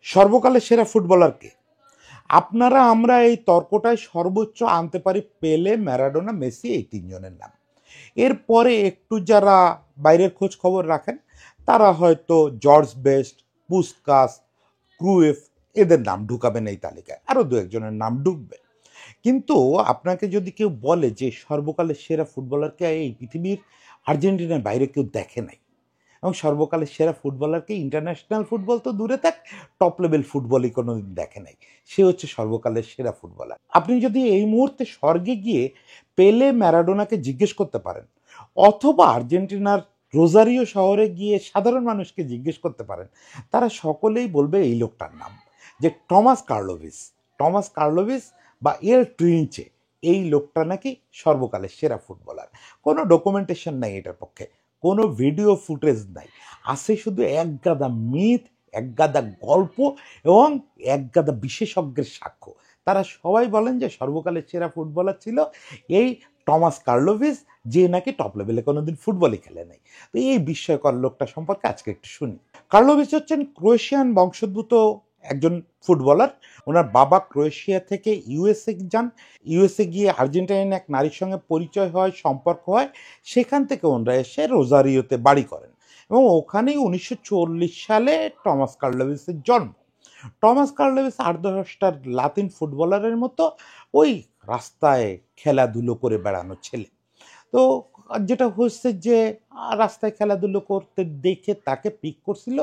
সর্বকালের সেরা ফুটবলার কে? আপনারা আমরা এই তর্কটায় সর্বোচ্চ আনতে পারি পেলে, ম্যারাডোনা, মেসি, এই তিনজনের নাম। এরপরে একটু যারা বাইরের খোঁজ খবর রাখেন তারা হয়তো জর্জ বেস্ট, পুস্কাস, ক্রুয়েফ এদের নাম ঢুকাবেন এই তালিকায়, আরও দু একজনের নাম ঢুকবে। কিন্তু আপনাকে যদি কেউ বলে যে সর্বকালের সেরা ফুটবলারকে এই পৃথিবীর আর্জেন্টিনার বাইরে কেউ দেখে নাই, এবং সর্বকালের সেরা ফুটবলারকে ইন্টারন্যাশনাল ফুটবল তো দূরে থাক, টপ লেভেল ফুটবলই কোনোদিন দেখে নাই, সে হচ্ছে সর্বকালের সেরা ফুটবলার। আপনি যদি এই মুহূর্তে স্বর্গে গিয়ে পেলে, ম্যারাডোনাকে জিজ্ঞেস করতে পারেন, অথবা আর্জেন্টিনার রোজারিও শহরে গিয়ে সাধারণ মানুষকে জিজ্ঞেস করতে পারেন, তারা সকলেই বলবে এই লোকটার নাম, যে টমাস কার্লোভিস। টমাস কার্লোভিস বা এল ট্রিনচে, এই লোকটা নাকি সর্বকালের সেরা ফুটবলার। কোনো ডকুমেন্টেশন নাই এটার পক্ষে, কোনো ভিডিও ফুটেজ নাই, আছে শুধু একগাদা মিথ, একগাদা গল্প এবং একগাদা বিশেষজ্ঞের সাক্ষ্য। তারা সবাই বলেন যে সর্বকালের সেরা ফুটবলার ছিল এই টমাস কার্লোভিস, যে নাকি টপ লেভেলে কোনোদিন ফুটবলই খেলে নাই। তো এই বিস্ময়কর লোকটা সম্পর্কে আজকে একটু শুনি। কার্লোভিস হচ্ছেন ক্রোয়েশিয়ান বংশোদ্ভূত একজন ফুটবলার। ওনার বাবা ক্রোয়েশিয়া থেকে ইউএসএ যান, ইউএসএ গিয়ে আর্জেন্টাইন এক নারীর সঙ্গে পরিচয় হয়, সম্পর্ক হয়, সেখান থেকে ওনারা এসে রোজারিওতে বাড়ি করেন এবং ওখানেই 1940 সালে টমাস কার্লোভিসের জন্ম। টমাস কার্লোভিস 8-10টার লাতিন ফুটবলারের মতো ওই রাস্তায় খেলাধুলো করে বেড়ানো ছেলে। তো যেটা হচ্ছে যে রাস্তায় খেলাধুলো করতে দেখে তাকে পিক করছিল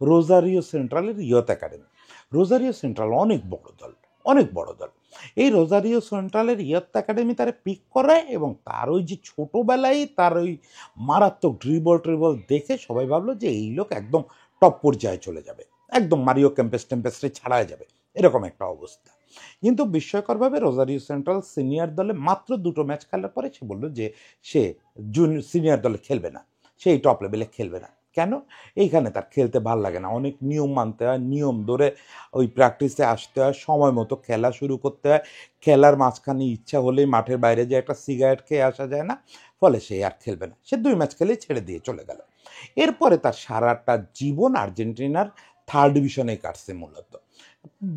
রোজারিও সেন্ট্রালের ইয়ত একাডেমি। রোজারিও সেন্ট্রাল অনেক বড় দল, অনেক বড় দল। এই রোজারিও সেন্ট্রালের ইয়ত একাডেমি তারা পিক করায় এবং তার ওই যে ছোটোবেলায় তার ওই মারাত্মক ড্রিবল দেখে সবাই ভাবলো যে এই লোক একদম টপ পর্যায়ে চলে যাবে, একদম মারিও টেম্পেস্টে ছাড়াই যাবে, এরকম একটা অবস্থা। কিন্তু বিস্ময়করভাবে রোজারিও সেন্ট্রাল সিনিয়র দলে মাত্র 2টো ম্যাচ খেলার পরে সে বলল যে সে সিনিয়র দলে খেলবে না, সেই টপ লেভেলে খেলবে না। কেন? এইখানে তার খেলতে ভাল লাগে না, অনেক নিয়ম মানতে হয়, নিয়ম ধরে ওই প্র্যাকটিসে আসতে হয়, সময় মতো খেলা শুরু করতে হয়, খেলার মাঝখানে ইচ্ছা হলেই মাঠের বাইরে যে একটা সিগারেট খেয়ে আসা যায় না, ফলে সে আর খেলবে না। সে 2 ম্যাচ খেলেই ছেড়ে দিয়ে চলে গেল। এরপরে তার সারাটা জীবন আর্জেন্টিনার 3rd ডিভিশনে কাটছে মূলত।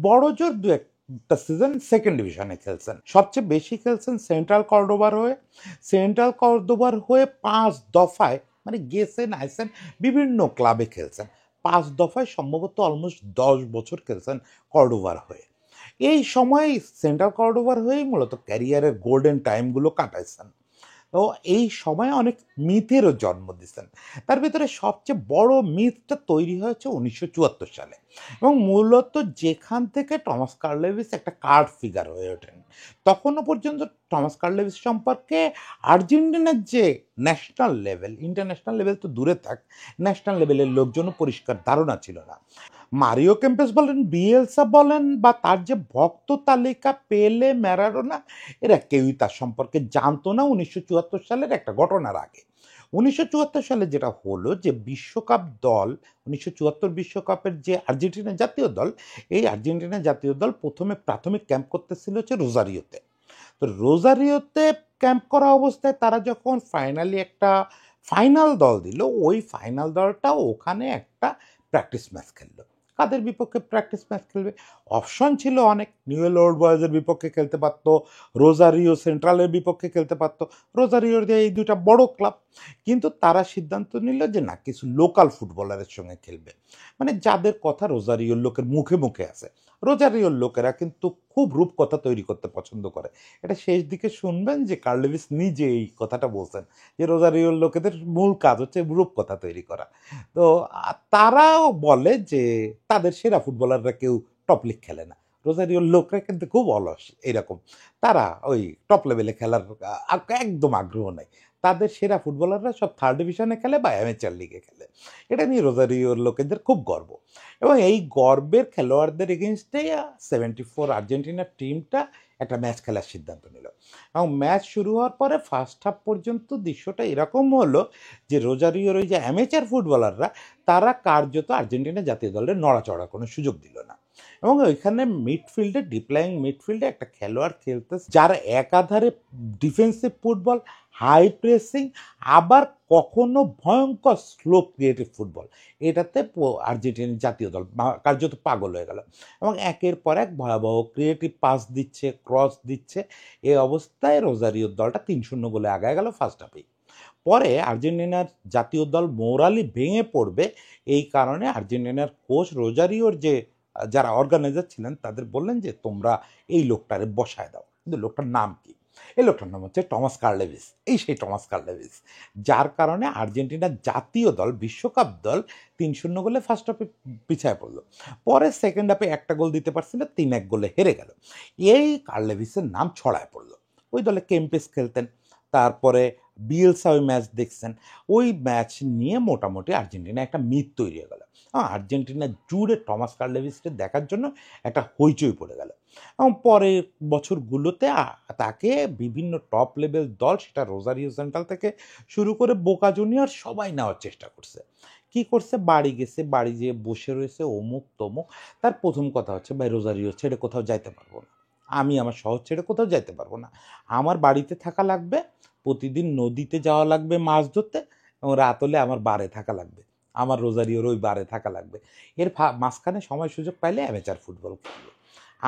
বড় জোর 2-একটা সিজন 2nd ডিভিশনে খেলছেন, সবচেয়ে বেশি খেলছেন সেন্ট্রাল কর্ডোবার হয়ে। সেন্ট্রাল কর্ডোবার হয়ে 5 দফায় মানে গেছেন আইসেন, বিভিন্ন ক্লাবে খেলছেন, 5 দফায় সম্ভবত অলমোস্ট 10 বছর খেলছেন কর্ডোবার হয়ে। এই সময় সেন্ট্রাল কর্ডোবার হয়েই মূলত ক্যারিয়ারের গোল্ডেন টাইমগুলো কাটাইছেন। তো এই সময় অনেক মিথেরও জন্ম দিচ্ছেন। তার ভিতরে সবচেয়ে বড় মিথটা তৈরি হয়েছে 1974 সালে, এবং মূলত যেখান থেকে টমাস কার্লোভিস একটা কার্ড ফিগার হয়ে ওঠেন। তখনও পর্যন্ত টমাস কার্লোভিস সম্পর্কে আর্জেন্টিনার যে ন্যাশনাল লেভেল, ইন্টারন্যাশনাল লেভেল তো দূরে থাক, ন্যাশনাল লেভেলের লোকজনও পরিষ্কার ধারণা ছিল না। মারিও কেম্পেস বলেন, বিয়েলসা বলেন, বা তার যে ভক্ত তালিকা পেলে, ম্যারাডোনা, এরা কেউই তার সম্পর্কে জানতো না 1974 সালের একটা ঘটনার আগে। 1974 সালে যেটা হলো যে বিশ্বকাপ দল, 1974 বিশ্বকাপের যে আর্জেন্টিনা জাতীয় দল, এই আর্জেন্টিনা জাতীয় দল প্রথমে প্রাথমিক ক্যাম্প করতেছিল হচ্ছে রোজারিওতে। তো রোজারিওতে ক্যাম্প করা অবস্থায় তারা যখন ফাইনালি একটা ফাইনাল দল দিল, ওই ফাইনাল দলটা ওখানে একটা প্র্যাকটিস ম্যাচ খেললো। কাদের বিপক্ষে প্র্যাকটিস ম্যাচ খেলবে? অপশন ছিল অনেক, নিউয়েল ওল্ড বয়েজের বিপক্ষে খেলতে পারতো, রোজারিও সেন্ট্রালের বিপক্ষে খেলতে পারতো, রোজারিওর যে এই 2টা বড় ক্লাব। কিন্তু তারা সিদ্ধান্ত নিল যে না, কিছু লোকাল ফুটবলারের সঙ্গে খেলবে, মানে যাদের কথা রোজারিওর লোকের মুখে মুখে আছে। রোজারিওর লোকেরা কিন্তু খুব রূপকথা তৈরি করতে পছন্দ করে। এটা শেষ দিকে শুনবেন যে কার্লোভিস নিজে এই কথাটা বলছেন যে রোজারিওর লোকেদের মূল কাজ হচ্ছে রূপকথা তৈরি করা। তো তারাও বলে যে তাদের সেরা ফুটবলাররা কেউ টপ লিগ খেলে না, রোজারিওর লোকরা কিন্তু খুব অলস এরকম, তারা ওই টপ লেভেলে খেলার একদম আগ্রহ নাই, তাদের সেরা ফুটবলাররা সব 3rd ডিভিশনে খেলে বা অ্যামেচার লিগে খেলে। এটা নিয়ে রোজারিওর লোকেদের খুব গর্ব, এবং এই গর্বের খেলোয়াড়দের এগেনস্টে 74 আর্জেন্টিনার টিমটা একটা ম্যাচ খেলার সিদ্ধান্ত নিল। এবং ম্যাচ শুরু হওয়ার পরে ফার্স্ট হাফ পর্যন্ত দৃশ্যটা এরকম হলো যে রোজারিওর ওই যে অ্যামেচার ফুটবলাররা, তারা কার্যত আর্জেন্টিনা জাতীয় দলের নড়াচড়া কোনো সুযোগ দিল না। এবং ওইখানে মিডফিল্ডে ডিপ্লাইং মিডফিল্ডে একটা খেলোয়াড় খেলতেছে যার একাধারে ডিফেন্সিভ ফুটবল, হাই প্রেসিং, আবার কখনো ভয়ঙ্কর স্লো ক্রিয়েটিভ ফুটবল, এটাতে আর্জেন্টিনার জাতীয় দল কার্যত পাগল হয়ে গেল এবং একের পর এক ভয়াবহ ক্রিয়েটিভ পাস দিচ্ছে, ক্রস দিচ্ছে। এই অবস্থায় রোজারিওর দলটা 3-0 গোলে আগায় গেল ফার্স্ট হাফেই। পরে আর্জেন্টিনার জাতীয় দল মোরালি ভেঙে পড়বে, এই কারণে আর্জেন্টিনার কোচ রোজারিওর যে যারা অর্গানাইজার ছিলেন তাদের বললেন যে তোমরা এই লোকটারে বসায় দাও। কিন্তু লোকটার নাম কি? এই লোকটার নাম হচ্ছে টমাস কার্লেভিস। এই সেই টমাস কার্লেভিস, যার কারণে আর্জেন্টিনার জাতীয় দল, বিশ্বকাপ দল 3-0 গোলে ফার্স্ট হাফে পিছায় পড়লো। পরে সেকেন্ড হাফে একটা গোল দিতে পারছিল, 3-1 গোলে হেরে গেল। এই কার্লেভিসের নাম ছড়ায় পড়লো। ওই দলে কেম্পেস খেলতেন, তারপরে বিয়েলসা ওই ম্যাচ দেখছেন। ওই ম্যাচ নিয়ে মোটামুটি আর্জেন্টিনা একটা মিথ তৈরি হয়ে গেল। আর্জেন্টিনা জুড়ে টমাস কার্লেভিসকে দেখার জন্য একটা হইচই পড়ে গেল এবং পরের বছরগুলোতে তাকে বিভিন্ন টপ লেভেল দল, সেটা রোজারিও সেন্ট্রাল থেকে শুরু করে বোকা জুনিয়র, সবাই নেওয়ার চেষ্টা করছে। কি করছে? বাড়ি গেছে, বাড়ি যেয়ে বসে রয়েছে অমুক তমুক। তার প্রথম কথা হচ্ছে, ভাই রোজারিও ছেড়ে কোথাও যাইতে পারবো না, আমি আমার শহর ছেড়ে কোথাও যাইতে পারবো না, আমার বাড়িতে থাকা লাগবে, প্রতিদিন নদীতে যাওয়া লাগবে মাছ ধরতে, এবং রাত হলে আমার বারে থাকা লাগবে, আমার রোজারিওর ওই বারে থাকা লাগবে। এর মাঝখানে সময় সুযোগ পাইলে অ্যামেচার ফুটবল খেলবো,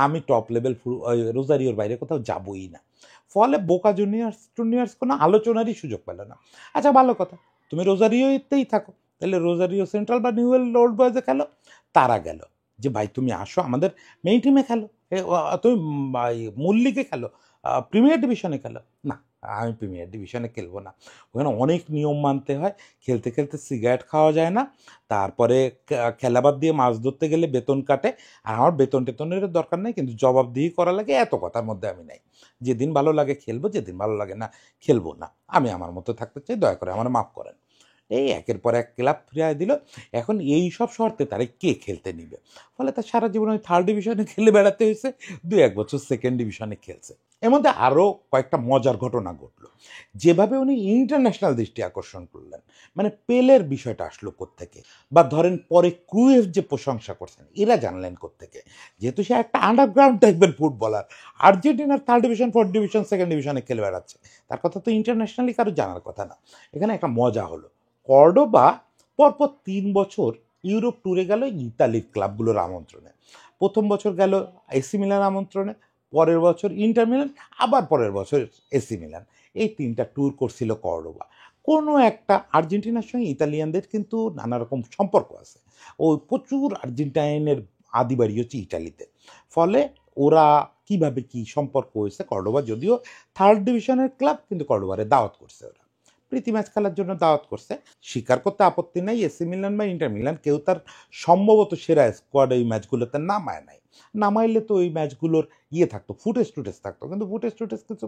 আমি টপ লেভেল রোজারিওর বাইরে কোথাও যাবই না। ফলে বোকা জুনিয়র্স কোনো আলোচনারই সুযোগ পেল না। আচ্ছা ভালো কথা, তুমি রোজারিওতেই থাকো, তাহলে রোজারিও সেন্ট্রাল বা নিউয়েল ওল্ড বয়েজে খেলো। তারা গেল যে ভাই তুমি আসো আমাদের মেইন টিমে খেলো, তুমি মূল লিগে খেলো, প্রিমিয়ার ডিভিশনে খেলো। না, আমি প্রিমিয়ার ডিভিশনে খেলবো না, ওখানে অনেক নিয়ম মানতে হয়, খেলতে খেলতে সিগারেট খাওয়া যায় না, তারপরে খেলাবাদ দিয়ে মাছ ধরতে গেলে বেতন কাটে, আর আমার বেতন টেতনের দরকার নেই, কিন্তু জবাবদিহি করা লাগে, এত কথার মধ্যে আমি নাই। যেদিন ভালো লাগে খেলবো, যেদিন ভালো লাগে না খেলবো না, আমি আমার মতো থাকতে চাই, দয়া করে আমার মাফ করেন। এই একের পর এক ক্লাব ফিরিয়ে দিল। এখন এই সব শর্তে তারা কে খেলতে নিবে? ফলে তার সারা জীবন ওই থার্ড ডিভিশনে খেলে বেড়াতে হয়েছে, 2-1 বছর সেকেন্ড ডিভিশনে খেলছে। এর মধ্যে আরও কয়েকটা মজার ঘটনা ঘটলো। যেভাবে উনি ইন্টারন্যাশনাল দৃষ্টি আকর্ষণ করলেন, মানে পেলের বিষয়টা আসলো কোত্থেকে, বা ধরেন পরে ক্রুয়েফ যে প্রশংসা করছেন, এরা জানলেন কোত্থেকে? যেহেতু সে একটা আন্ডারগ্রাউন্ড টাইপের ফুটবলার, আর্জেন্টিনার third division, fourth division, second ডিভিশনে খেলে বেড়াচ্ছে, তার কথা তো ইন্টারন্যাশনালি কারো জানার কথা না। এখানে একটা মজা হলো, কর্ডোবা পরপর 3 বছর ইউরোপ ট্যুরে গেল ইতালির ক্লাবগুলোর আমন্ত্রণে। প্রথম বছর গেল এসি মিলান আমন্ত্রণে, পরের বছর ইন্টার মিলান, আবার পরের বছর এসি মিলান। এই 3টা ট্যুর করছিল কর্ডোবা। কোনো একটা আর্জেন্টিনার সঙ্গে ইতালিয়ানদের কিন্তু নানা রকম সম্পর্ক আছে, ও প্রচুর আর্জেন্টাইনের আদিবাড়ি হচ্ছে ইটালিতে। ফলে ওরা কিভাবে কি সম্পর্ক হয়েছে, কর্ডোবা যদিও থার্ড ডিভিশনের ক্লাব, কিন্তু কর্ডোবারে দাওয়াত করছে, ওরা প্রীতি ম্যাচ খেলার জন্য দাওয়াত করছে। স্বীকার করতে আপত্তি নাই, এসি মিলান বা ইন্টার মিলান কেউ তার সম্ভবত সেরা স্কোয়াড এই ম্যাচগুলোতে নামায় নাই। নামাইলে তো ওই ম্যাচগুলোর থাকতো, ফুটেজ থাকতো, কিন্তু ফুটেজ কিছু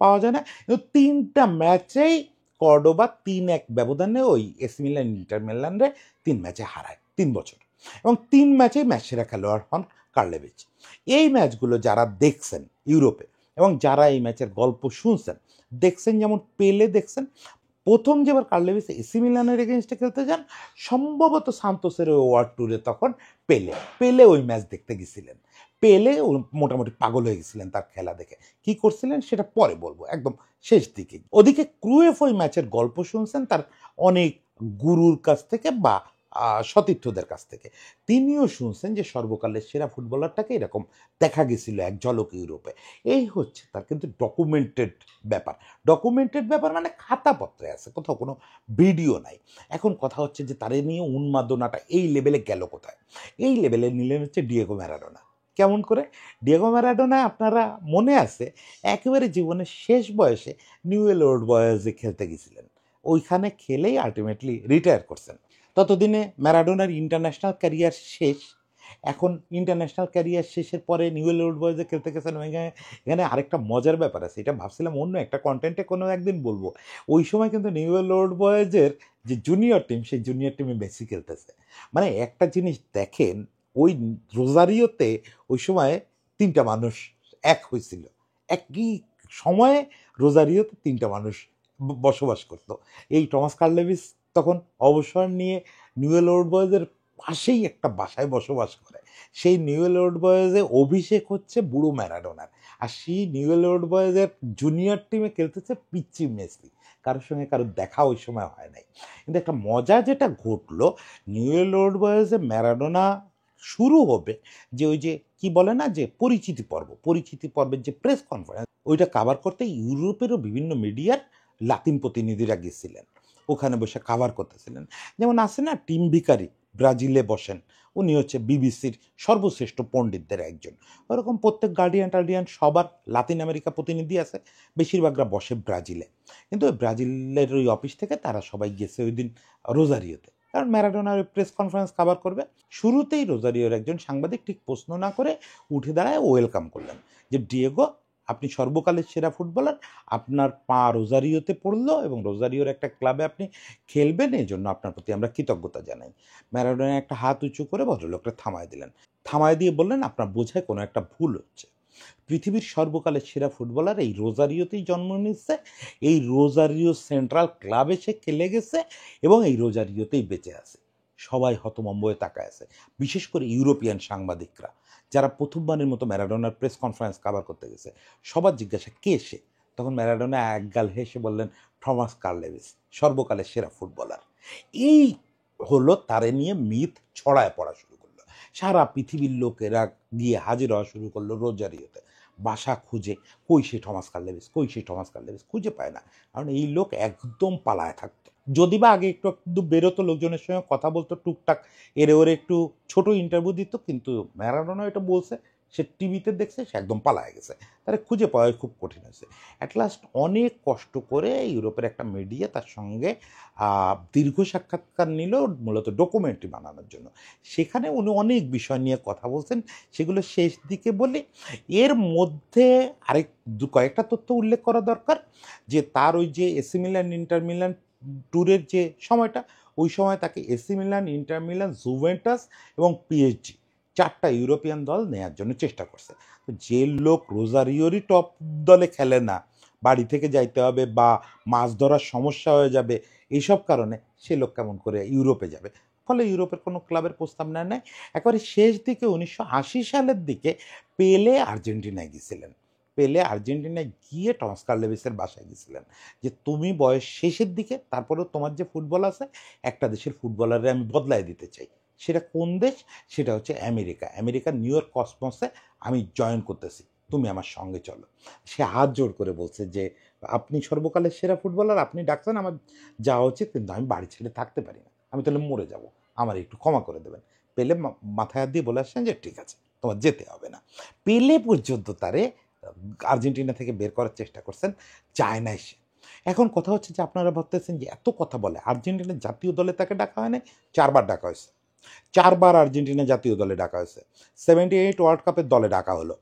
পাওয়া যায় না। কিন্তু 3টা ম্যাচেই কর্ডোবা 3-1 ব্যবধানে ওই এসি মিলান ইন্টার মিলানরে 3 ম্যাচে হারায় 3 বছর, এবং 3 ম্যাচেই ম্যাচ সেরা খেলোয়াড় হন কার্লেভিচ। এই ম্যাচগুলো যারা দেখছেন ইউরোপে, এবং যারা এই ম্যাচের গল্প শুনছেন, দেখছেন যেমন পেলে দেখছেন, প্রথম যেবার কার্লেভিস এসি মিলানের এগেনস্টে খেলতে যান, সম্ভবত সান্তোসের ওই ওয়ার্ল্ড ট্যুরে তখন পেলে ওই ম্যাচ দেখতে গেছিলেন। পেলে মোটামুটি পাগল হয়ে গেছিলেন তার খেলা দেখে। কি করছিলেন সেটা পরে বলবো, একদম শেষ দিকে। ওদিকে ক্রুয়েফ ওই ম্যাচের গল্প শুনছেন তার অনেক গুরুর কাছ থেকে বা সতীর্থদের কাছ থেকে। তিনিও শুনছেন যে সর্বকালের সেরা ফুটবলারটাকে এরকম দেখা গেছিল এক ঝলক ইউরোপে। এই হচ্ছে তার কিন্তু ডকুমেন্টেড ব্যাপার মানে খাতাপত্রে আছে, কোথাও কোনো ভিডিও নাই। এখন কথা হচ্ছে যে তারে নিয়ে উন্মাদনাটা এই লেভেলে গেল কোথায়? এই লেভেলে নিলেন হচ্ছে ডিয়েগো ম্যারাডোনা। কেমন করে? ডিয়েগো ম্যারাডোনা আপনারা মনে আছে একেবারে জীবনের শেষ বয়সে নিউয়েল ওল্ড বয়েজে খেলতে গেছিলেন, ওইখানে খেলেই আলটিমেটলি রিটায়ার করছেন। ততদিনে ম্যারাডোনার ইন্টারন্যাশনাল ক্যারিয়ার শেষ। এখন ইন্টারন্যাশনাল ক্যারিয়ার শেষের পরে নিউয়েল ওল্ড বয়েজে খেলতে গেছেন। এখানে আরেকটা মজার ব্যাপার আছে, এটা ভাবছিলাম অন্য একটা কন্টেন্টে কোনো একদিন বলবো। ওই সময় কিন্তু নিউয়েল ওল্ড বয়েজের যে জুনিয়র টিম, সেই জুনিয়র টিমে মেসি খেলতেছে। মানে একটা জিনিস দেখেন, ওই রোজারিওতে ওই সময় 3টা মানুষ এক হয়েছিল, একই সময়ে রোজারিওতে 3টা মানুষ বসবাস করতো। এই টমাস কার্লেভিস তখন অবসর নিয়ে নিউয়েল ওল্ড বয়েজের পাশেই একটা বাসায় বসবাস করে। সেই নিউয়েল ওল্ড বয়েজে অভিষেক হচ্ছে বুড়ো ম্যারাডোনার, আর সেই নিউয়েল ওল্ড বয়েজের জুনিয়র টিমে খেলতেছে পিচ্চি মেসি। কারোর সঙ্গে কারোর দেখা ওই সময় হয় নাই। কিন্তু একটা মজা যেটা ঘটলো, নিউয়েল ওল্ড বয়েজে ম্যারাডোনা শুরু হবে যে ওই যে কি বলে না যে পরিচিতি পর্বের যে প্রেস কনফারেন্স, ওইটা কাভার করতে ইউরোপেরও বিভিন্ন মিডিয়ার লাতিন প্রতিনিধিরা গেছিলেন, ওখানে বসে কাভার করতেছিলেন। যেমন আছে না টিম ভিকারি, ব্রাজিলে বসেন, উনি হচ্ছে বিবিসির সর্বশ্রেষ্ঠ পণ্ডিতদের একজন। ওরকম প্রত্যেক গার্ডিয়ান সবার লাতিন আমেরিকা প্রতিনিধি আছে, বেশিরভাগরা বসে ব্রাজিলে। কিন্তু ওই ব্রাজিলের ওই অফিস থেকে তারা সবাই গেছে ওই দিন রোজারিওতে, কারণ ম্যারাডোনার প্রেস কনফারেন্স কাভার করবে। শুরুতেই রোজারিওর একজন সাংবাদিক ঠিক প্রশ্ন না করে উঠে দাঁড়ায় ওয়েলকাম করলেন যে ডিয়েগো, আপনি সর্বকালের সেরা ফুটবলার, আপনার পা রোজারিওতে পড়লো এবং রোজারিওর একটা ক্লাবে আপনি খেলবেন, এই জন্য আপনার প্রতি আমরা কৃতজ্ঞতা জানাই। ম্যারাডোনা একটা হাত উঁচু করে ভদ্রলোকটা থামায় দিলেন, থামায় দিয়ে বললেন, আপনার বোঝায় কোনো একটা ভুল হচ্ছে। পৃথিবীর সর্বকালের সেরা ফুটবলার এই রোজারিওতেই জন্ম নিচ্ছে, এই রোজারিও সেন্ট্রাল ক্লাবে সে খেলে গেছে এবং এই রোজারিওতেই বেঁচে আছে। সবাই হতভম্ব হয়ে তাকায় আছে, বিশেষ করে ইউরোপিয়ান সাংবাদিকরা যারা প্রথমবারের মতো ম্যারাডোনার প্রেস কনফারেন্স কাভার করতে গেছে। সবার জিজ্ঞাসা কে সে? তখন ম্যারাডোনা একগাল হেসে বললেন, থমাস কার্লেভিস, সর্বকালের সেরা ফুটবলার। এই হলো তারে নিয়ে মিথ ছড়ায় পড়া শুরু করলো, সারা পৃথিবীর লোকেরা গিয়ে হাজির হওয়া শুরু করলো রোজারিওতে, বাসা খুঁজে, কই সেই থমাস কার্লেভিস খুঁজে পায় না, কারণ এই লোক একদম পালায় থাকতো। যদি বা আগে একটু একটু বেরোতো, লোকজনের সঙ্গে কথা বলতো টুকটাক, এরে ওরে একটু ছোট ইন্টারভিউ দিত, কিন্তু ম্যারাডোনা এটা বলছে, সে টিভিতে দেখছে, সে একদম পালায় গেছে, তারা খুঁজে পাওয়া খুব কঠিন হয়েছে। অ্যাট লাস্ট অনেক কষ্ট করে ইউরোপের একটা মিডিয়া তার সঙ্গে দীর্ঘ সাক্ষাৎকার নিল, মূলত ডকুমেন্টারি বানানোর জন্য। সেখানে উনি অনেক বিষয় নিয়ে কথা বলছেন, সেগুলো শেষ দিকে বলি। এর মধ্যে কয়েকটা তথ্য উল্লেখ করা দরকার, যে তার ওই যে এসি মিলান ইন্টার মিলান ট্যুরের যে সময়টা, ওই সময় তাকে AC Milan, inter Milan, Juventus এবং পিএসজি চারটা ইউরোপিয়ান দল নেয়ার জন্য চেষ্টা করছে। তো যে লোক রোজারিওরই টপ দলে খেলে না, বাড়ি থেকে যাইতে হবে বা মাছ ধরার সমস্যা হয়ে যাবে, এইসব কারণে সে লোক কেমন করে ইউরোপে যাবে? ফলে ইউরোপের কোনো ক্লাবের প্রস্তাব নেয় নাই। একেবারে শেষ দিকে 1980 সালের দিকে পেলে আর্জেন্টিনায় গেছিলেন। পেলে আর্জেন্টিনায় গিয়ে টমাস কার্লেভিসের বাসায় গেছিলেন যে তুমি বয়স শেষের দিকে, তারপরেও তোমার যে ফুটবল আছে, একটা দেশের ফুটবলারে আমি বদলায় দিতে চাই। সেটা কোন দেশ? সেটা হচ্ছে আমেরিকার নিউ ইয়র্ক কসমসে আমি জয়েন করতেছি, তুমি আমার সঙ্গে চলো। সে হাত জোড় করে বলছে যে আপনি সর্বকালের সেরা ফুটবলার, আপনি ডাকছেন, আমার যাওয়া উচিত, কিন্তু আমি বাড়ি ছেড়ে থাকতে পারি না, আমি তাহলে মরে যাব, আমার একটু ক্ষমা করে দেবেন। পেলে মাথায় হাত দিয়ে বলে আসছেন যে ঠিক আছে, তোমার যেতে হবে না। পেলে পর্যন্ত তারে আর্জেন্টিনা থেকে বের করার চেষ্টা করছেন, যায় না সে। এখন কথা হচ্ছে যে আপনারা ভাবতেছেন যে এত কথা বলে, আর্জেন্টিনার জাতীয় দলে তাকে ডাকা হয় না, 4বার ডাকা হয়েছে, 4বার আর্জেন্টিনা জাতীয় দলে ডাকা হয়েছে। 78 ওয়ার্ল্ড কাপের দলে ডাকা হলো,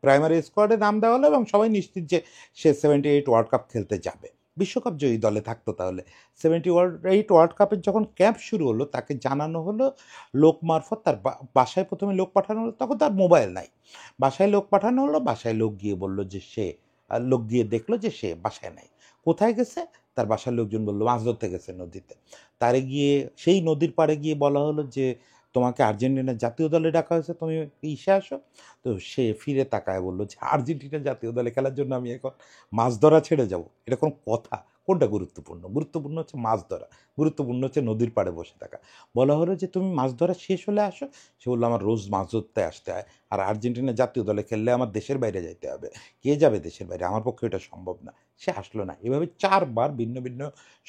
প্রাইমারি স্কোয়াডে নাম দেওয়া হলো এবং সবাই নিশ্চিত যে সে 78 ওয়ার্ল্ড কাপ খেলতে যাবে, বিশ্বকাপ জয়ী দলে থাকতো। তাহলে 78 ওয়ার্ল্ড কাপের যখন ক্যাম্প শুরু হলো, তাকে জানানো হলো লোক মারফত, তার বাসায় প্রথমে লোক পাঠানো হলো, তখন তার মোবাইল নাই, বাসায় লোক পাঠানো হলো, বাসায় লোক গিয়ে বলল যে সে, লোক গিয়ে দেখলো যে সে বাসায় নাই। কোথায় গেছে? তার বাসার লোকজন বললো মাছ ধরতে গেছে নদীতে। তারে গিয়ে সেই নদীর পাড়ে গিয়ে বলা হলো যে তোমাকে আর্জেন্টিনার জাতীয় দলে ডাকা হয়েছে, তুমি ইসে আসো। তো সে ফিরে তাকায় বললো যে আর্জেন্টিনা জাতীয় দলে খেলার জন্য আমি এখন মাছ ধরা ছেড়ে যাব? এটা কোনো কথা? কোনটা গুরুত্বপূর্ণ? গুরুত্বপূর্ণ হচ্ছে মাছ ধরা, গুরুত্বপূর্ণ হচ্ছে নদীর পাড়ে বসে থাকা। বলা হলো যে তুমি মাছ ধরা শেষ হলে আসো। সে বললো আমার রোজ মাছ ধরতে আসতে হয়, আর আর্জেন্টিনা জাতীয় দলে খেললে আমার দেশের বাইরে যাইতে হবে, কে যাবে দেশের বাইরে, আমার পক্ষে এটা সম্ভব না। সে আসলো না। এভাবে 4বার ভিন্ন ভিন্ন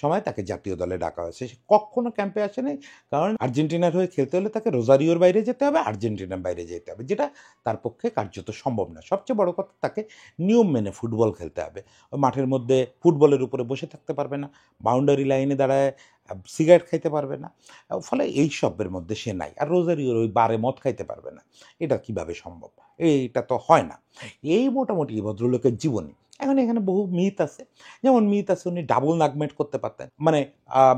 সময় তাকে জাতীয় দলে ডাকা হয়েছে, সে কখনো ক্যাম্পে আসেনি, কারণ আর্জেন্টিনার হয়ে খেলতে হলে তাকে রোজারিওর বাইরে যেতে হবে, আর্জেন্টিনার বাইরে যেতে হবে, যেটা তার পক্ষে কার্যত সম্ভব না। সবচেয়ে বড় কথা, তাকে নিয়ম মেনে ফুটবল খেলতে হবে। ওই মাঠের মধ্যে ফুটবলের উপরে বসে থাকতে পারবে না, বাউন্ডারি লাইনে দাঁড়ায় সিগারেট খাইতে পারবে না, ফলে এই সবের মধ্যে সে নাই। আর রোজারিওর ওই বারে মদ খাইতে পারবে না, এটা কিভাবে সম্ভব? এইটা তো হয় না। এই মোটামুটি ভদ্রলোকের জীবনী। এখন এখানে বহু মিথ আছে, যেমন মিথ আছে উনি ডাবল নাগমেট করতে পারতেন, মানে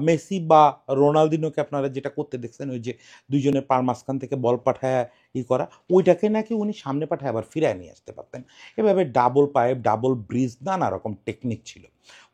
মেসি বা রোনালদিনোকে আপনারা যেটা করতে দেখছেন, ওই যে দুইজনের পার মাঝখান থেকে বল পাঠায় করা, ওইটাকে নাকি উনি সামনে পাঠায় আবার ফিরায় নিয়ে আসতে পারতেন। এভাবে ডাবল পাইপ, ডাবল ব্রিজ, নানা রকম টেকনিক ছিল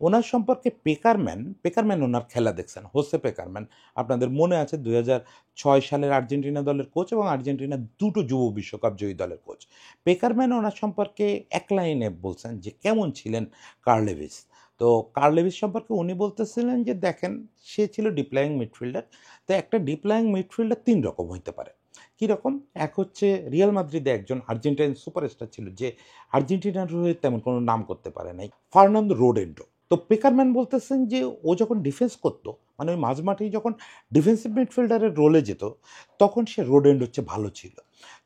ওনার সম্পর্কে। পেকারম্যান ওনার খেলা দেখছেন, হোসে পেকারম্যান, আপনাদের মনে আছে 2006 সালের আর্জেন্টিনা দলের কোচ এবং আর্জেন্টিনা দুটো যুব বিশ্বকাপ জয়ী দলের কোচ। পেকারম্যান ওনার সম্পর্কে এক লাইনে বলছেন যে কেমন ছিলেন কার্ল লেভিস। তো কার্ল লেভিস সম্পর্কে উনি বলতেছিলেন যে দেখেন, সে ছিল ডিপ্লয়িং মিডফিল্ডার। তো একটা ডিপ্লয়িং মিডফিল্ডার তিন রকম হইতে পারে। কীরকম? এক হচ্ছে রিয়াল মাদ্রিদে একজন আর্জেন্টাইন সুপারস্টার ছিল যে আর্জেন্টিনার হয়ে তেমন কোনো নাম করতে পারে নাই, ফার্নান্দো রোডেন্ডো। তো পেকারম্যান বলতেছেন যে ও যখন ডিফেন্স করতো, মানে ওই মাঝমাঠেই যখন ডিফেন্সিভ মিডফিল্ডারের রোলে যেত, তখন সে রোডেন্ডোর চেয়ে ভালো ছিল।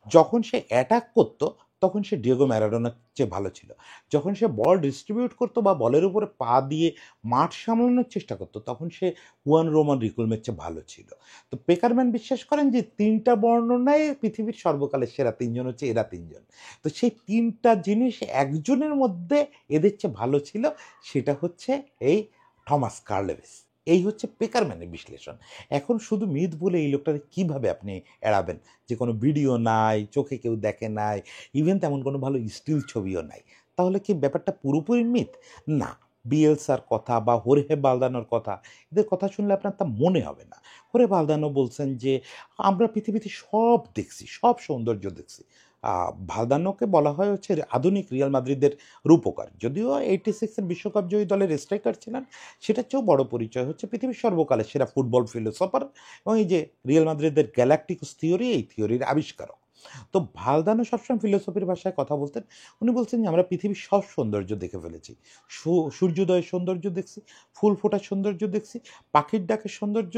যখন সে অ্যাটাক করতো, তখন সে ডিয়েগো ম্যারাডোনার চেয়ে ভালো ছিল। যখন সে বল ডিস্ট্রিবিউট করতো বা বলের উপরে পা দিয়ে মাঠ সামলানোর চেষ্টা করতো, তখন সে হুয়ান রোমান রিকুলমের চেয়ে ভালো ছিল। তো পেকারম্যান বিশ্বাস করেন যে তিনটা বর্ণনায় পৃথিবীর সর্বকালের সেরা তিনজন হচ্ছে এরা তিনজন। তো সেই তিনটা জিনিস একজনের মধ্যে এদের চেয়ে ভালো ছিল, সেটা হচ্ছে এই থমাস কার্লেভিস। এই হচ্ছে পেকারম্যানের বিশ্লেষণ। এখন শুধু মিথ বলে এই লোকটাকে কীভাবে আপনি এড়াবেন? যে কোনো ভিডিও নাই, চোখে কেউ দেখে নাই, ইভেন তেমন কোনো ভালো স্টিল ছবিও নাই। তাহলে কি ব্যাপারটা পুরোপুরি মিথ? না। বিএলসার কথা বা হোর্হে বালদানোর কথা, এদের কথা শুনলে আপনার তা মনে হবে না। হোর্হে বালদানো বলছেন যে আমরা পৃথিবীতে সব দেখছি, সব সৌন্দর্য দেখছি। ভালদানোকে বলা হয় হচ্ছে আধুনিক রিয়াল মাদ্রিদের রূপকার। যদিও 86-এর বিশ্বকাপ জয়ী দলের স্ট্রাইকার ছিলেন, সেটার চেয়েও বড় পরিচয় হচ্ছে পৃথিবীর সর্বকালের সেরা ফুটবল ফিলোসফার এবং এই যে রিয়াল মাদ্রিদের গ্যালাকটিকোস থিওরি, এই থিওরির আবিষ্কারক। তো ভালদানো সবসময় ফিলোসফির ভাষায় কথা বলতেন। উনি বলছেন যে আমরা পৃথিবীর সব সৌন্দর্য দেখে ফেলেছি। সূর্যোদয়ের সৌন্দর্য দেখছি, ফুল ফোটার সৌন্দর্য দেখছি, পাখির ডাকের সৌন্দর্য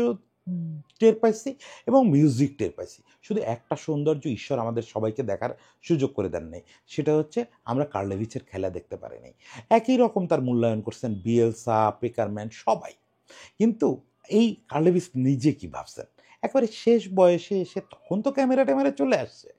টের পাইছি এবং মিউজিক টের পাইছি। শুধু একটা সৌন্দর্য ঈশ্বর আমাদের সবাইকে দেখার সুযোগ করে দেন নাই, সেটা হচ্ছে আমরা কার্লেভিচের খেলা দেখতে পারি নাই। একই রকম তার মূল্যায়ন করছেন বিয়েলসা, পেকারম্যান, সবাই। কিন্তু এই কার্লেভিস নিজে কি ভাবছেন? একেবারে শেষ বয়সে এসে তখন তো ক্যামেরা ট্যামেরা চলে আসছে,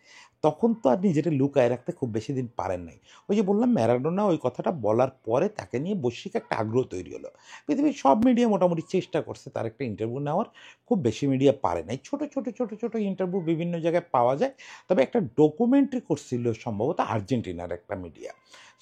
তখন তো আর নিজেটা লুকায় রাখতে খুব বেশি দিন পারেন নাই। ওই যে বললাম, ম্যারাডোনা ওই কথাটা বলার পরে তাকে নিয়ে বৈশ্বিক একটা আগ্রহ তৈরি হলো। পৃথিবীর সব মিডিয়া মোটামুটি চেষ্টা করছে তার একটা ইন্টারভিউ নেওয়ার, খুব বেশি মিডিয়া পারে নাই। ছোট ছোট ছোট ছোট ইন্টারভিউ বিভিন্ন জায়গায় পাওয়া যায়। তবে একটা ডকুমেন্টারি করছিল সম্ভবত আর্জেন্টিনার একটা মিডিয়া।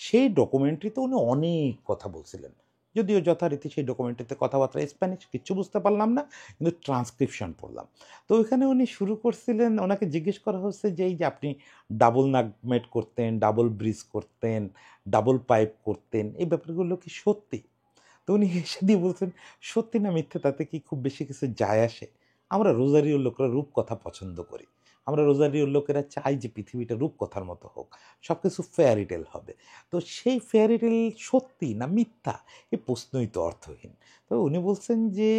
সেই ডকুমেন্টারিতে উনি অনেক কথা বলছিলেন, যদিও যথারীতি সেই ডকুমেন্টারিতে কথাবার্তা স্প্যানিশ, কিচ্ছু বুঝতে পারলাম না, কিন্তু ট্রান্সক্রিপশন পড়লাম। তো ওইখানে উনি শুরু করছিলেন, ওনাকে জিজ্ঞেস করা হচ্ছে যে এই যে আপনি ডাবল নাগমেট করতেন, ডাবল ব্রিজ করতেন, ডাবল পাইপ করতেন, এই ব্যাপারগুলো কি সত্যি? তো উনি হেসে দিয়ে বলছেন, সত্যি না মিথ্যে তাতে কি খুব বেশি কিছু যায় আসে? আমরা রোজারিওর লোকরা রূপকথা পছন্দ করি। আমরা রোজারিওর লোকেরা চাই যে পৃথিবীটা রূপকথার মতো হোক, সব কিছু ফেয়ারি টেল হবে। তো সেই ফেয়ারি টেল সত্যি না মিথ্যা, এই প্রশ্নই তো অর্থহীন। তো উনি বলছেন যে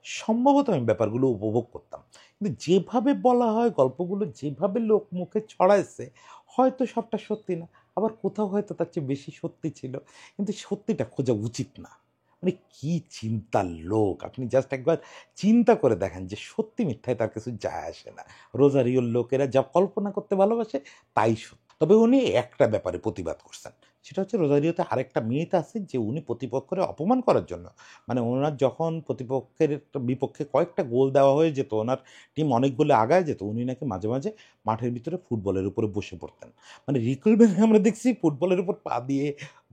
সম্ভবত আমি ব্যাপারগুলো উপভোগ করতাম, কিন্তু যেভাবে বলা হয় গল্পগুলো, যেভাবে লোক মুখে ছড়াইছে, হয়তো সবটা সত্যি না, আবার কোথাও হয়তো তার চেয়ে বেশি সত্যি ছিল। কিন্তু সত্যিটা খোঁজা উচিত না। মানে কি চিন্তার লোক! আপনি জাস্ট একবার চিন্তা করে দেখেন যে সত্যি মিথ্যায় তার কিছু যায় আসে না। রোজারিওর লোকেরা যা কল্পনা করতে ভালোবাসে তাই সত্য। তবে উনি একটা ব্যাপারে প্রতিবাদ করছেন। সেটা হচ্ছে রোজারিওতে আরেকটা মিথ আছে যে উনি প্রতিপক্ষের অপমান করার জন্য, মানে ওনার যখন প্রতিপক্ষের বিপক্ষে কয়েকটা গোল দেওয়া হয়ে যেত, ওনার টিম অনেক গোলে আগায় যেত, উনি নাকি মাঝে মাঝে মাঠের ভিতরে ফুটবলের উপরে বসে পড়তেন। মানে রিকলম্যানে আমরা দেখছি ফুটবলের উপর পা দিয়ে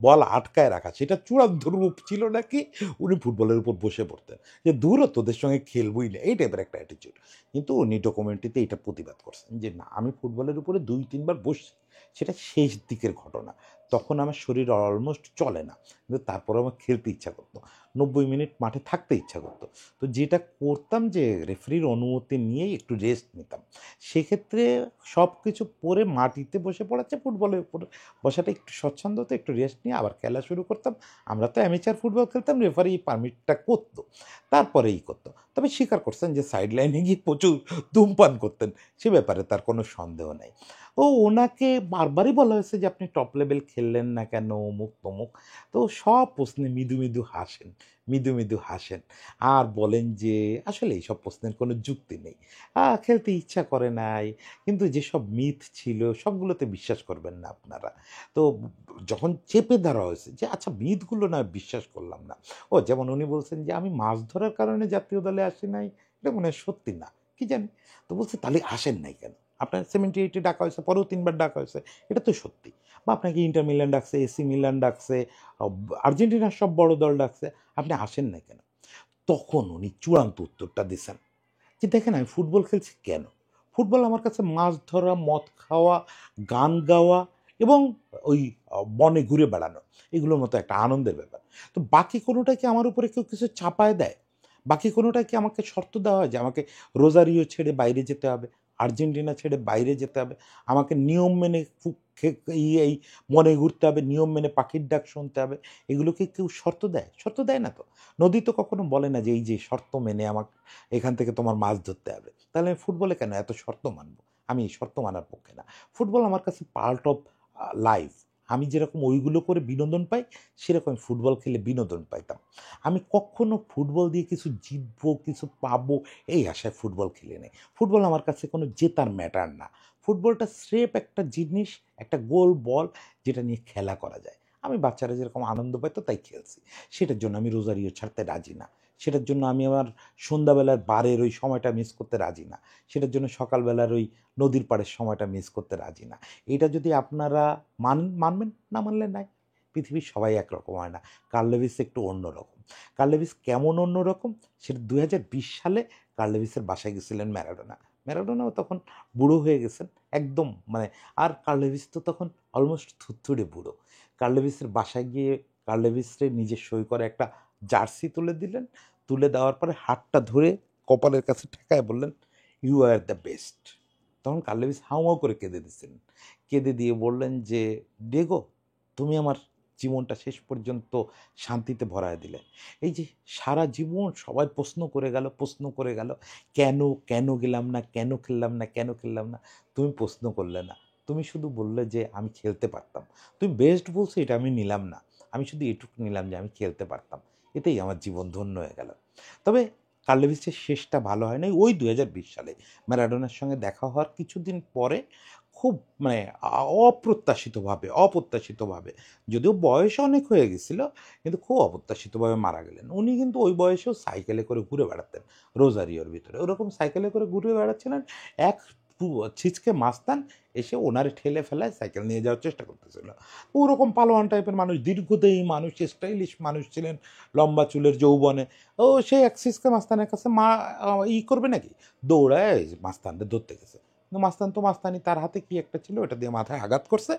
বল আটকায় রাখা, সেটা চূড়ান্ত রূপ ছিল নাকি উনি ফুটবলের উপর বসে পড়তেন, যে দূর তোদের সঙ্গে খেলবই না, এই টাইপের একটা অ্যাটিচিউড। কিন্তু উনি ডকুমেন্টারিতে এটা প্রতিবাদ করছেন যে না, আমি ফুটবলের উপরে 2-3 বার বসছি, সেটা শেষ দিকের ঘটনা, তখন আমার শরীর অলমোস্ট চলে না, কিন্তু তারপরে আমার খেলতে ইচ্ছা করতো, 90 মিনিট মাঠে থাকতে ইচ্ছা করতো। তো যেটা করতাম যে রেফারির অনুমতি নিয়েই একটু রেস্ট নিতাম। সেক্ষেত্রে সব কিছু পরে মাটিতে বসে পড়াচ্ছে, ফুটবলের উপর বসাটা একটু স্বচ্ছন্দ হতো, একটু রেস্ট নিয়ে আবার খেলা শুরু করতাম। আমরা তো অ্যামেচার ফুটবল খেলতাম, রেফারি পারমিটটা করতো, তারপরেই করতো। তবে স্বীকার করছেন যে সাইড লাইনে গিয়ে প্রচুর ধূমপান করতেন, সে ব্যাপারে তার কোনো সন্দেহ নাই। ওনাকে বারবারই বলা হয়েছে যে আপনি টপ লেভেল খেললেন না কেন, অমুক তমুক। তো সব প্রশ্নে মৃদু মৃদু হাসেন, মৃদু মৃদু হাসেন, আর বলেন যে আসলে এইসব প্রশ্নের কোনো যুক্তি নেই, খেলতে ইচ্ছা করে নাই। কিন্তু যেসব মিথ ছিল সবগুলোতে বিশ্বাস করবেন না আপনারা। তো যখন চেপে ধরা হয়েছে যে আচ্ছা মিথগুলো না বিশ্বাস করলাম না, যেমন উনি বলছেন যে আমি মাছ ধরার কারণে জাতীয় দলে আসি নাই, এটা মনে হয় সত্যি না, কি জানি। তো বলছে তাহলে আসেন নাই কেন? আপনার 78-এ ডাকা হয়েছে, পরেও 3বার ডাকা হয়েছে, এটা তো সত্যি। বা আপনাকে ইন্টার মিলান ডাকছে, এসি মিলান ডাকছে, আর্জেন্টিনার সব বড় দল ডাকছে, আপনি আসেন না কেন? তখন উনি চূড়ান্ত উত্তরটা দিছেন যে, দেখেন আমি ফুটবল খেলছি কেন? ফুটবল আমার কাছে মাছ ধরা, মদ খাওয়া, গান গাওয়া এবং ওই বনে ঘুরে বেড়ানো, এগুলোর মতো একটা আনন্দের ব্যাপার। তো বাকি কোনোটা কি আমার উপরে কেউ কিছু চাপায় দেয়? বাকি কোনোটা কি আমাকে শর্ত দেওয়া হয় যে আমাকে রোজারিও ছেড়ে বাইরে যেতে হবে, আর্জেন্টিনা ছেড়ে বাইরে যেতে হবে, আমাকে নিয়ম মেনে এই বনে ঘুরতে হবে, নিয়ম মেনে পাখির ডাক শুনতে হবে, এগুলোকে কেউ শর্ত দেয়? শর্ত দেয় না তো। নদী তো কখনো বলে না যে এই যে শর্ত মেনে আমাকে এখান থেকে তোমার মাছ ধরতে হবে। তাহলে আমি ফুটবলে কেন এত শর্ত মানব? আমি এই শর্ত মানার পক্ষে না। ফুটবল আমার কাছে পার্ট অফ লাইফ। আমি যেরকম ওইগুলো করে বিনোদন পাই, সেরকম আমি ফুটবল খেলে বিনোদন পাইতাম। আমি কখনো ফুটবল দিয়ে কিছু জিতবো, কিছু পাবো, এই আশায় ফুটবল খেলি নাই। ফুটবল আমার কাছে কোনো জেতার ম্যাটার না। ফুটবলটা স্রেফ একটা জিনিস, একটা গোল বল, যেটা নিয়ে খেলা করা যায়। আমি বাচ্চারা যেরকম আনন্দ পাইতো তাই খেলছি। সেটার জন্য আমি রোজারিও ছাড়তে রাজি না। সেটার জন্য আমি আমার সন্ধ্যাবেলার বারের ওই সময়টা মিস করতে রাজি না। সেটার জন্য সকালবেলার ওই নদীর পাড়ের সময়টা মিস করতে রাজি না। এটা যদি আপনারা মানবেন, না মানলে নাই। পৃথিবীর সবাই একরকম হয় না। কার্ল লেভিস একটু অন্যরকম। কার্ল লেভিস কেমন অন্যরকম? সেটা ২০২০ সালে কার্ল লেভিসের বাসায় গেছিলেন ম্যারাডোনা। ম্যারাডোনাও তখন বুড়ো হয়ে গেছেন। একদম মানে, আর কার্ল লেভিস তো তখন অলমোস্ট থুড়থুড়ে বুড়ো। কার্ল লেভিসের বাসায় গিয়ে কার্ল লেভিসরে নিজের সই করা একটা জার্সি তুলে দিলেন। তুলে দেওয়ার পরে হাতটা ধরে কপালের কাছে ঠেকায় বললেন, "ইউ আর দ্য বেস্ট।" তখন কার্ল লেভিস হাউমাউ করে কেঁদে দিচ্ছেন। কেঁদে দিয়ে বললেন যে, "ডিয়েগো, তুমি আমার জীবনটা শেষ পর্যন্ত শান্তিতে ভরায় দিলে। এই যে সারা জীবন সবাই প্রশ্ন করে গেল, প্রশ্ন করে গেল, কেন, কেন গেলাম না, কেন খেললাম না, কেন খেললাম না? তুমি প্রশ্ন করলে না। তুমি শুধু বললে যে আমি খেলতে পারতাম। তুমি বেস্ট বলছো এটা আমি নিলাম না। আমি শুধু এটুকু নিলাম যে আমি খেলতে পারতাম। এতেই আমার জীবন ধন্য হয়ে গেল।" তবে কার্ল লেভিসের শেষটা ভালো হয় নাই। ওই ২০২০ সালে ম্যারাডোনার সঙ্গে দেখা হওয়ার কিছুদিন পরে খুব মানে অপ্রত্যাশিতভাবে, যদিও বয়স অনেক হয়ে গেছিল, কিন্তু খুব অপ্রত্যাশিতভাবে মারা গেলেন। উনি কিন্তু ওই বয়সেও সাইকেলে করে ঘুরে বেড়াতেন রোজারিওর ভিতরে। ওরকম সাইকেলে করে ঘুরে বেড়াচ্ছিলেন, এক ছিচকে মাস্তান এসে ওনারে ঠেলে ফেলায় সাইকেল নিয়ে যাওয়ার চেষ্টা করতেছিল। ওরকম পালোয়ান টাইপের মানুষ, দীর্ঘদেহী মানুষ, স্টাইলিশ মানুষ ছিলেন, লম্বা চুলের যৌবনে। ও সে এক ছিচকে মাস্তানের কাছে করবে নাকি? দৌড়ায় মাস্তানদের ধরতে গেছে। কিন্তু মাস্তান তো মাস্তানি, তার হাতে কি একটা ছিল, ওটা দিয়ে মাথায় আঘাত করছে।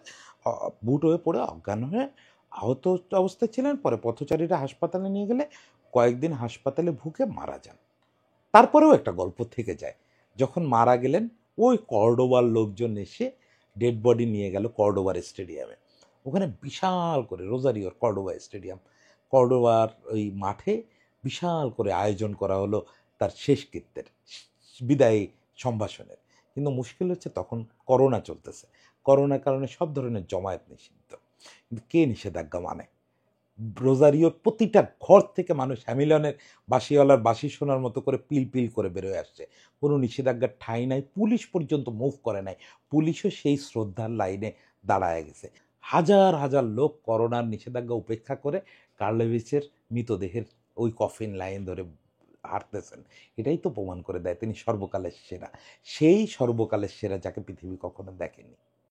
বুট হয়ে পড়ে অজ্ঞান হয়ে আহত অবস্থায় ছিলেন। পরে পথচারীরা হাসপাতালে নিয়ে গেলে কয়েকদিন হাসপাতালে ভুগে মারা যান। তারপরেও একটা গল্প থেকে যায়। যখন মারা গেলেন, ওই কর্ডোবার লোকজন এসে ডেড বডি নিয়ে গেল কর্ডোবার স্টেডিয়ামে। ওখানে বিশাল করে, রোজারিওর কর্ডোবা স্টেডিয়াম, কর্ডোবার ওই মাঠে বিশাল করে আয়োজন করা হলো তার শেষকৃত্যের, বিদায়ী সম্ভাষণের। কিন্তু মুশকিল হচ্ছে তখন করোনা চলতেছে। করোনার কারণে সব ধরনের জমায়েত নিষিদ্ধ। কিন্তু কে নিষেধাজ্ঞা মানে? রোজারিওর প্রতিটা ঘর থেকে মানুষ হ্যামিলনের বাঁশিওয়ালার বাঁশি শোনার মতো করে পিল পিল করে বেরোয় আসছে। কোনো নিষেধাজ্ঞার ঠাঁই নাই, পুলিশ পর্যন্ত মুভ করে নাই। পুলিশও সেই শ্রদ্ধার লাইনে দাঁড়ায় গেছে। হাজার হাজার লোক করোনার নিষেধাজ্ঞা উপেক্ষা করে কার্লেভিচের মৃতদেহের ওই কফিন লাইন ধরে হাঁটতেছেন। এটাই তো প্রমাণ করে দেয় তিনি সর্বকালের সেরা। সেই সর্বকালের সেরা যাকে পৃথিবী কখনো দেখেনি।